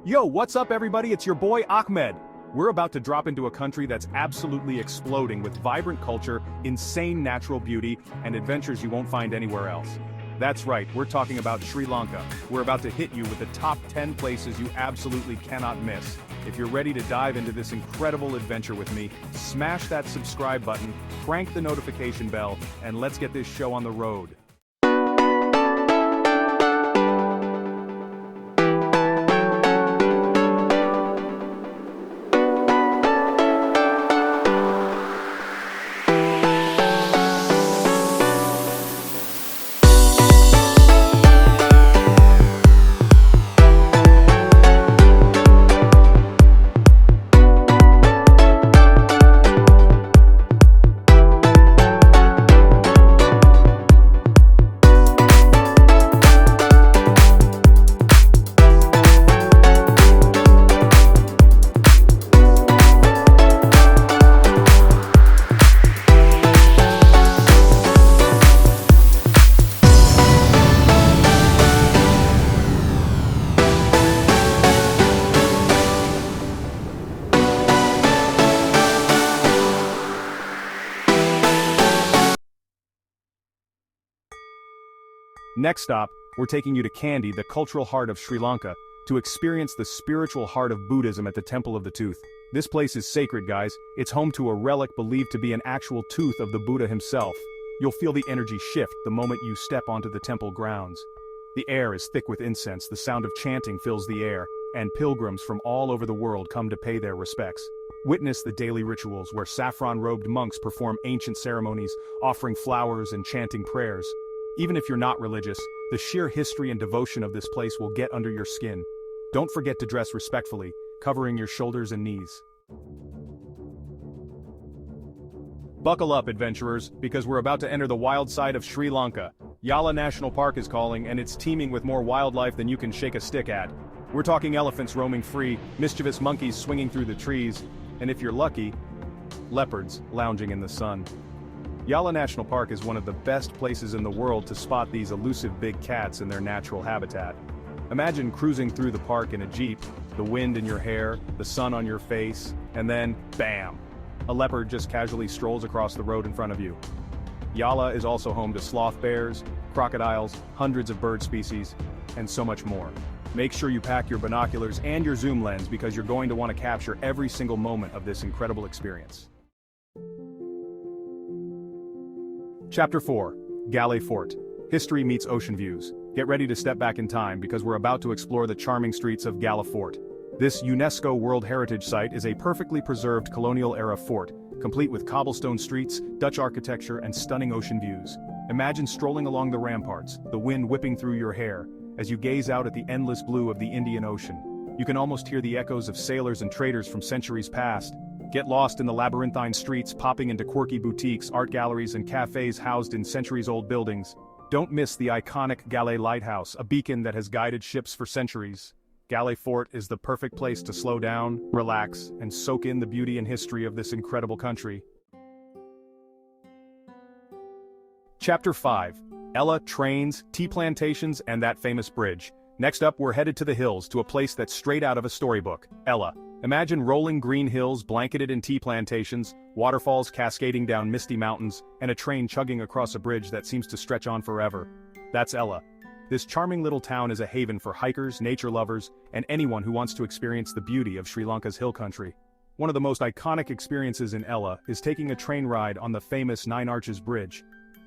Yo, what's up everybody? It's your boy Ahmed. We're about to drop into a country that's absolutely exploding with vibrant culture, insane natural beauty, and adventures you won't find anywhere else. That's right, we're talking about Sri Lanka. We're about to hit you with the top 10 places you absolutely cannot miss. If you're ready to dive into this incredible adventure with me, smash that subscribe button, crank the notification bell, and let's get this show on the road. Next stop, we're taking you to Kandy, the cultural heart of Sri Lanka, to experience the spiritual heart of Buddhism at the Temple of the Tooth. This place is sacred, guys. It's home to a relic believed to be an actual tooth of the Buddha himself. You'll feel the energy shift the moment you step onto the temple grounds. The air is thick with incense, the sound of chanting fills the air, and pilgrims from all over the world come to pay their respects. Witness the daily rituals where saffron-robed monks perform ancient ceremonies, offering flowers and chanting prayers. Even if you're not religious, the sheer history and devotion of this place will get under your skin. Don't forget to dress respectfully, covering your shoulders and knees. Buckle up, adventurers, because we're about to enter the wild side of Sri Lanka. Yala National Park is calling, and it's teeming with more wildlife than you can shake a stick at. We're talking elephants roaming free, mischievous monkeys swinging through the trees, and if you're lucky, leopards lounging in the sun. Yala National Park is one of the best places in the world to spot these elusive big cats in their natural habitat. Imagine cruising through the park in a jeep, the wind in your hair, the sun on your face, and then, bam! A leopard just casually strolls across the road in front of you. Yala is also home to sloth bears, crocodiles, hundreds of bird species, and so much more. Make sure you pack your binoculars and your zoom lens because you're going to want to capture every single moment of this incredible experience. Chapter 4. Galle Fort. History meets ocean views. Get ready to step back in time because we're about to explore the charming streets of Galle Fort. This UNESCO World Heritage Site is a perfectly preserved colonial-era fort, complete with cobblestone streets, Dutch architecture, and stunning ocean views. Imagine strolling along the ramparts, the wind whipping through your hair, as you gaze out at the endless blue of the Indian Ocean. You can almost hear the echoes of sailors and traders from centuries past. Get lost in the labyrinthine streets, popping into quirky boutiques, art galleries, and cafes housed in centuries-old buildings. Don't miss the iconic Galle Lighthouse, a beacon that has guided ships for centuries. Galle Fort is the perfect place to slow down, relax, and soak in the beauty and history of this incredible country. Chapter 5. Ella, trains, tea plantations, and that famous bridge. Next up, we're headed to the hills, to a place that's straight out of a storybook, Ella. Imagine rolling green hills blanketed in tea plantations, waterfalls cascading down misty mountains, and a train chugging across a bridge that seems to stretch on forever. That's Ella. This charming little town is a haven for hikers, nature lovers, and anyone who wants to experience the beauty of Sri Lanka's hill country. One of the most iconic experiences in Ella is taking a train ride on the famous Nine Arches Bridge.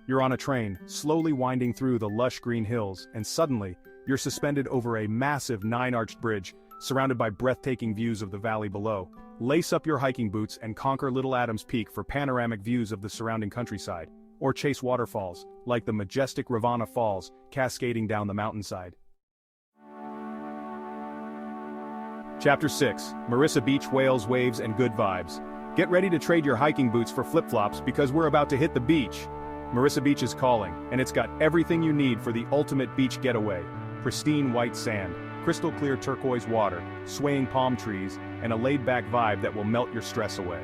You're on a train, slowly winding through the lush green hills, and suddenly, you're suspended over a massive nine-arched bridge, surrounded by breathtaking views of the valley below. Lace up your hiking boots and conquer Little Adams Peak for panoramic views of the surrounding countryside, or chase waterfalls, like the majestic Ravana Falls, cascading down the mountainside. Chapter 6. Mirissa Beach, whales, waves, and good vibes. Get ready to trade your hiking boots for flip-flops because we're about to hit the beach. Mirissa Beach is calling, and it's got everything you need for the ultimate beach getaway. Pristine white sand, crystal clear turquoise water, swaying palm trees, and a laid-back vibe that will melt your stress away.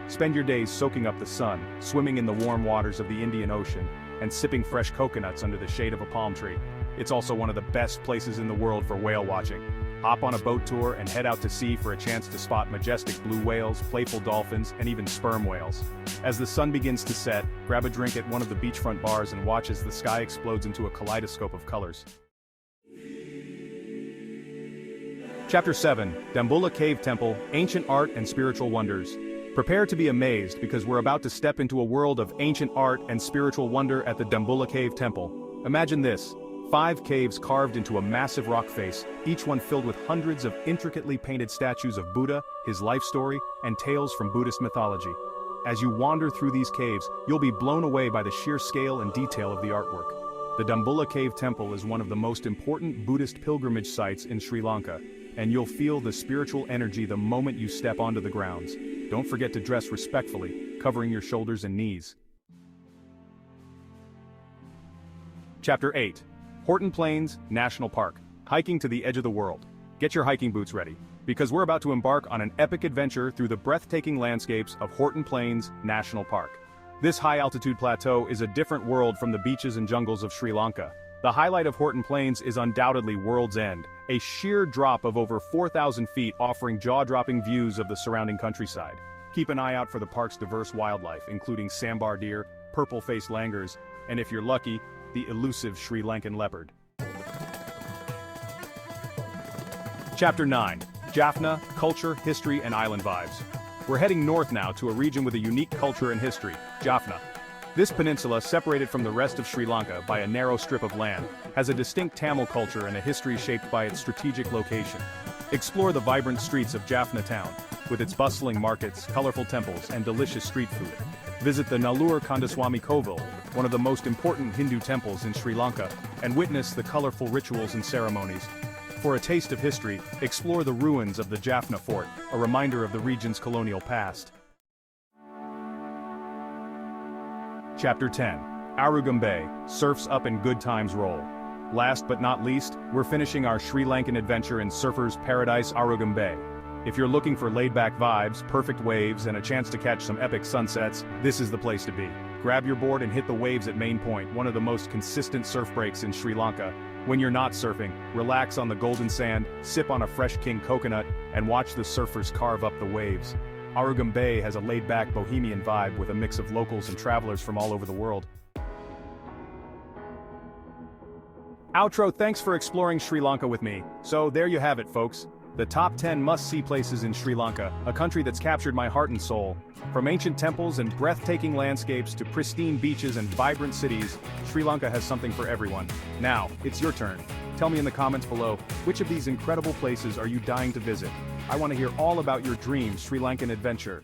Spend your days soaking up the sun, swimming in the warm waters of the Indian Ocean, and sipping fresh coconuts under the shade of a palm tree. It's also one of the best places in the world for whale watching. Hop on a boat tour and head out to sea for a chance to spot majestic blue whales, playful dolphins, and even sperm whales. As the sun begins to set, grab a drink at one of the beachfront bars and watch as the sky explodes into a kaleidoscope of colors. Chapter 7, Dambulla Cave Temple, Ancient Art and Spiritual Wonders. Prepare to be amazed because we're about to step into a world of ancient art and spiritual wonder at the Dambulla Cave Temple. Imagine this: 5 caves carved into a massive rock face, each one filled with hundreds of intricately painted statues of Buddha, his life story, and tales from Buddhist mythology. As you wander through these caves, you'll be blown away by the sheer scale and detail of the artwork. The Dambulla Cave Temple is one of the most important Buddhist pilgrimage sites in Sri Lanka, and you'll feel the spiritual energy the moment you step onto the grounds. Don't forget to dress respectfully, covering your shoulders and knees. Chapter 8. Horton Plains National Park, hiking to the edge of the world. Get your hiking boots ready, because we're about to embark on an epic adventure through the breathtaking landscapes of Horton Plains National Park. This high-altitude plateau is a different world from the beaches and jungles of Sri Lanka. The highlight of Horton Plains is undoubtedly World's End, a sheer drop of over 4,000 feet offering jaw-dropping views of the surrounding countryside. Keep an eye out for the park's diverse wildlife, including sambar deer, purple-faced langurs, and if you're lucky, the elusive Sri Lankan leopard. Chapter 9. Jaffna, Culture, History and Island Vibes. We're heading north now to a region with a unique culture and history, Jaffna. This peninsula, separated from the rest of Sri Lanka by a narrow strip of land, has a distinct Tamil culture and a history shaped by its strategic location. Explore the vibrant streets of Jaffna town, with its bustling markets, colorful temples, and delicious street food. Visit the Nallur Kandaswamy Kovil, one of the most important Hindu temples in Sri Lanka, and witness the colorful rituals and ceremonies. For a taste of history, explore the ruins of the Jaffna Fort, a reminder of the region's colonial past. Chapter 10. Arugam Bay, Surfs Up and Good Times Roll. Last but not least, we're finishing our Sri Lankan adventure in surfer's paradise Arugam Bay. If you're looking for laid-back vibes, perfect waves, and a chance to catch some epic sunsets, this is the place to be. Grab your board and hit the waves at Main Point, one of the most consistent surf breaks in Sri Lanka. When you're not surfing, relax on the golden sand, sip on a fresh king coconut, and watch the surfers carve up the waves. Arugam Bay has a laid-back bohemian vibe with a mix of locals and travelers from all over the world. Outro, thanks for exploring Sri Lanka with me. So there you have it, folks. The top 10 must-see places in Sri Lanka, a country that's captured my heart and soul. From ancient temples and breathtaking landscapes to pristine beaches and vibrant cities, Sri Lanka has something for everyone. Now, it's your turn. Tell me in the comments below, which of these incredible places are you dying to visit? I want to hear all about your dream Sri Lankan adventure.